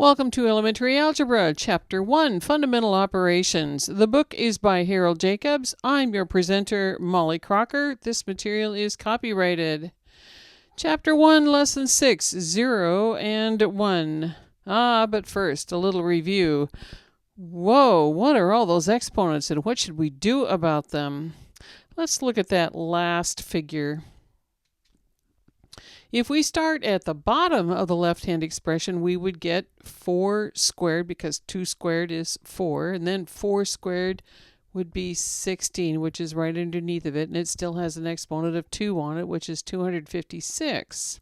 Welcome to Elementary Algebra, Chapter 1, Fundamental Operations. The book is by Harold Jacobs. I'm your presenter, Molly Crocker. This material is copyrighted. Chapter 1, Lesson 6, 0 and 1. But first, a little review. Whoa, what are all those exponents and what should we do about them? Let's look at that last figure. If we start at the bottom of the left-hand expression, we would get 4 squared because 2 squared is 4, and then 4 squared would be 16, which is right underneath of it, and it still has an exponent of 2 on it, which is 256.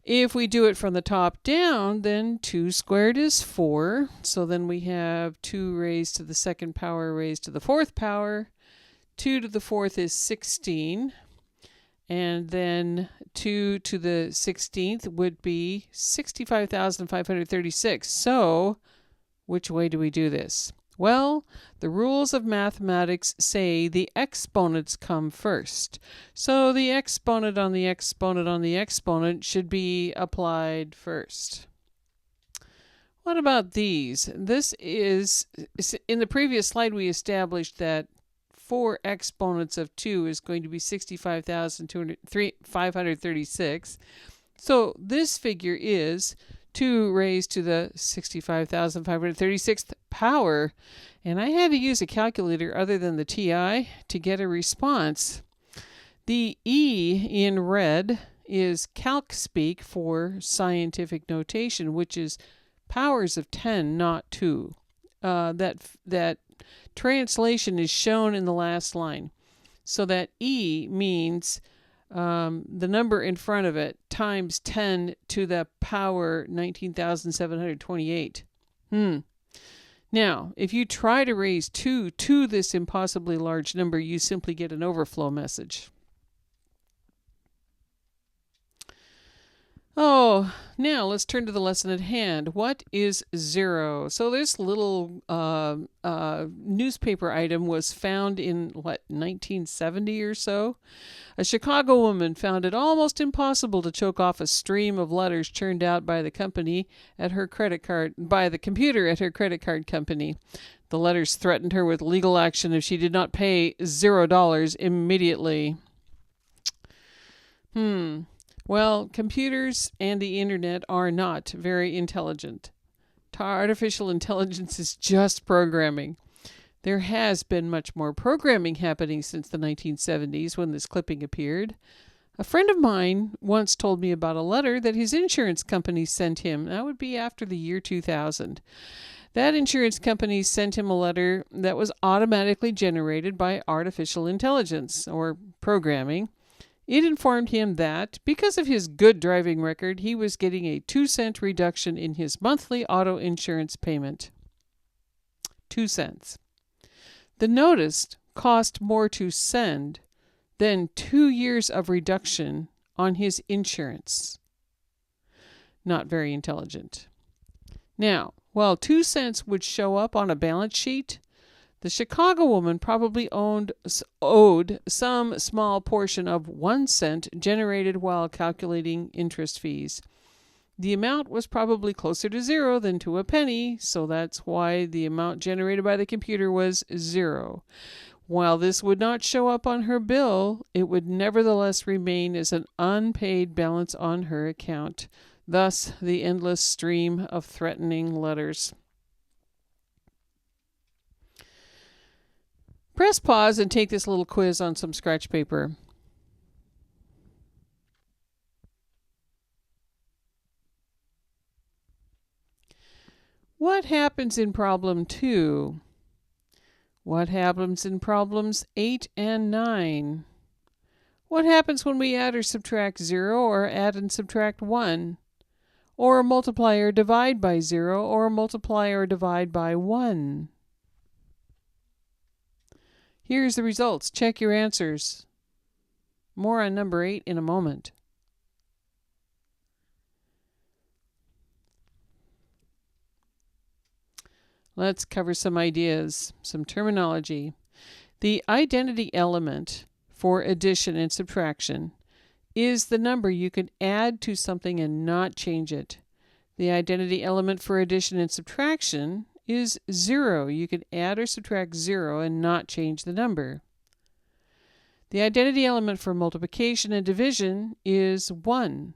If we do it from the top down, then 2 squared is 4, so then we have 2 raised to the second power raised to the fourth power. 2 to the fourth is 16. And then 2 to the 16th would be 65,536. So, which way do we do this? Well, the rules of mathematics say the exponents come first. So the exponent on the exponent on the exponent should be applied first. What about these? This is, in the previous slide we established that 4 exponents of 2 is going to be 65,536. So this figure is 2 raised to the 65,536th power. And I had to use a calculator other than the TI to get a response. The E in red is calc speak for scientific notation, which is powers of 10, not 2. That translation is shown in the last line. So that E means the number in front of it times 10 to the power 19,728. Now, if you try to raise 2 to this impossibly large number, you simply get an overflow message. Oh, now let's turn to the lesson at hand. What is 0? So this little newspaper item was found in, 1970 or so? A Chicago woman found it almost impossible to choke off a stream of letters churned out by the computer at her credit card company. The letters threatened her with legal action if she did not pay $0 immediately. Well, computers and the internet are not very intelligent. Artificial intelligence is just programming. There has been much more programming happening since the 1970s when this clipping appeared. A friend of mine once told me about a letter that his insurance company sent him. That would be after the year 2000. That insurance company sent him a letter that was automatically generated by artificial intelligence or programming. It informed him that, because of his good driving record, he was getting a 2-cent reduction in his monthly auto insurance payment. 2 cents. The notice cost more to send than 2 years of reduction on his insurance. Not very intelligent. Now, while 2 cents would show up on a balance sheet, the Chicago woman probably owed some small portion of 1 cent generated while calculating interest fees. The amount was probably closer to 0 than to a penny, so that's why the amount generated by the computer was 0. While this would not show up on her bill, it would nevertheless remain as an unpaid balance on her account. Thus, the endless stream of threatening letters. Press pause and take this little quiz on some scratch paper. What happens in problem 2? What happens in problems 8 and 9? What happens when we add or subtract 0 or add and subtract 1? Or multiply or divide by 0 or multiply or divide by 1? Here's the results. Check your answers. More on number 8 in a moment. Let's cover some ideas, some terminology. The identity element for addition and subtraction is the number you can add to something and not change it. The identity element for addition and subtraction is 0. You can add or subtract 0 and not change the number. The identity element for multiplication and division is 1.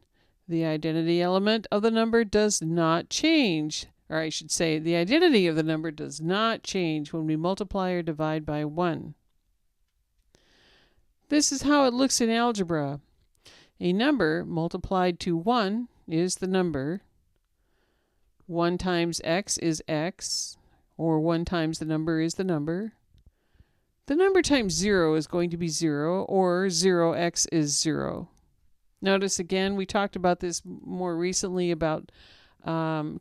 The identity element of the number does not change. Or I should say, the identity of the number does not change when we multiply or divide by 1. This is how it looks in algebra. A number multiplied to 1 is the number. 1 times x is x, or 1 times the number is the number. The number times 0 is going to be 0, or 0x is 0. Notice again, we talked about this more recently about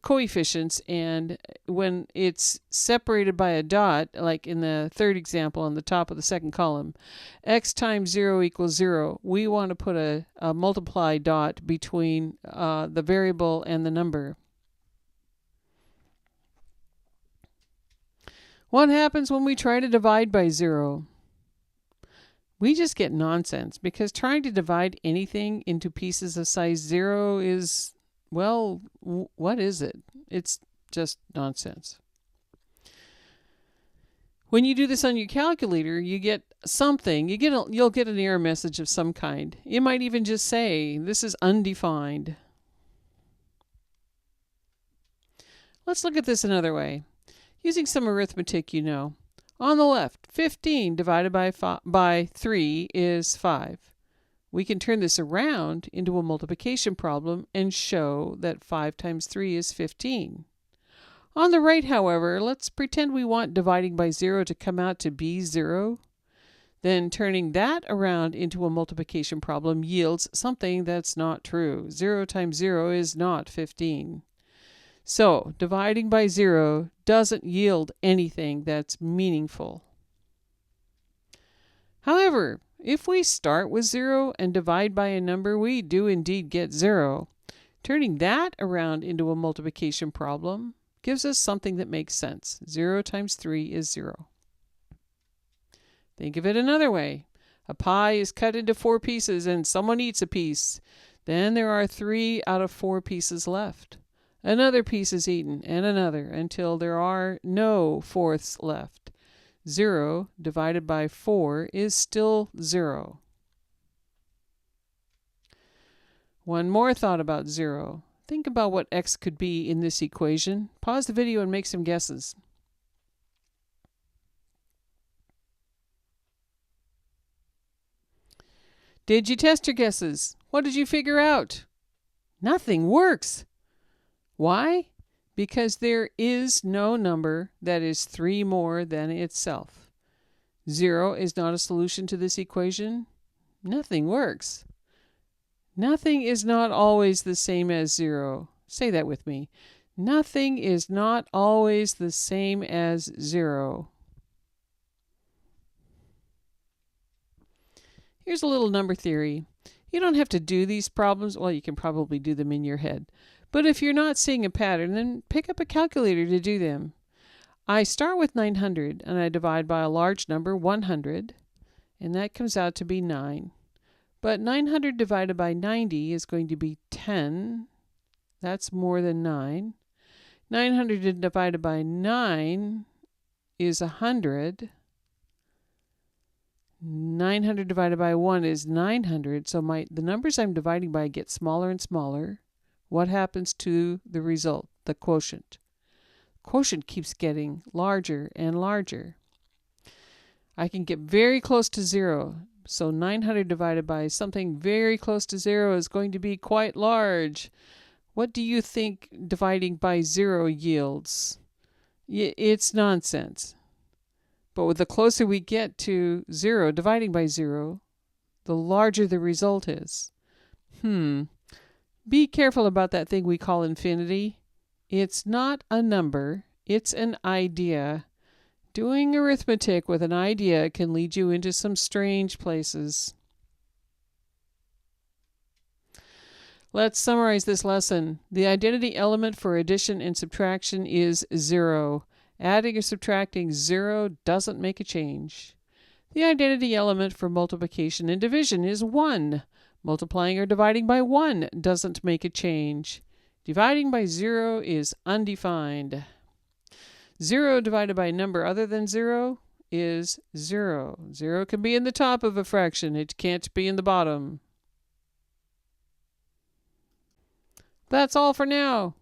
coefficients, and when it's separated by a dot, like in the third example on the top of the second column, x times 0 equals 0, we want to put a multiply dot between the variable and the number. What happens when we try to divide by 0? We just get nonsense, because trying to divide anything into pieces of size 0 is, well, what is it? It's just nonsense. When you do this on your calculator, you get something. You'll get an error message of some kind. It might even just say, this is undefined. Let's look at this another way. Using some arithmetic you know. On the left, 15 divided by 3 is 5. We can turn this around into a multiplication problem and show that 5 times 3 is 15. On the right, however, let's pretend we want dividing by 0 to come out to be 0. Then turning that around into a multiplication problem yields something that's not true. 0 times 0 is not 15. So, dividing by 0 doesn't yield anything that's meaningful. However, if we start with 0 and divide by a number, we do indeed get 0. Turning that around into a multiplication problem gives us something that makes sense. 0 times 3 is 0. Think of it another way. A pie is cut into 4 pieces and someone eats a piece. Then there are 3 out of 4 pieces left. Another piece is eaten, and another, until there are no fourths left. 0 divided by 4 is still 0. One more thought about 0. Think about what x could be in this equation. Pause the video and make some guesses. Did you test your guesses? What did you figure out? Nothing works. Why? Because there is no number that is 3 more than itself. 0 is not a solution to this equation. Nothing works. Nothing is not always the same as 0. Say that with me. Nothing is not always the same as 0. Here's a little number theory. You don't have to do these problems. Well, you can probably do them in your head. But if you're not seeing a pattern, then pick up a calculator to do them. I start with 900, and I divide by a large number, 100, and that comes out to be 9. But 900 divided by 90 is going to be 10. That's more than 9. 900 divided by 9 is 100. 900 divided by 1 is 900, so the numbers I'm dividing by get smaller and smaller. What happens to the result, the quotient? Quotient keeps getting larger and larger. I can get very close to 0, so 900 divided by something very close to 0 is going to be quite large. What do you think dividing by 0 yields? It's nonsense. But the closer we get to 0, dividing by 0, the larger the result is. Be careful about that thing we call infinity. It's not a number, it's an idea. Doing arithmetic with an idea can lead you into some strange places. Let's summarize this lesson. The identity element for addition and subtraction is 0. Adding or subtracting 0 doesn't make a change. The identity element for multiplication and division is 1. Multiplying or dividing by 1 doesn't make a change. Dividing by 0 is undefined. 0 divided by a number other than 0 is 0. 0 can be in the top of a fraction. It can't be in the bottom. That's all for now.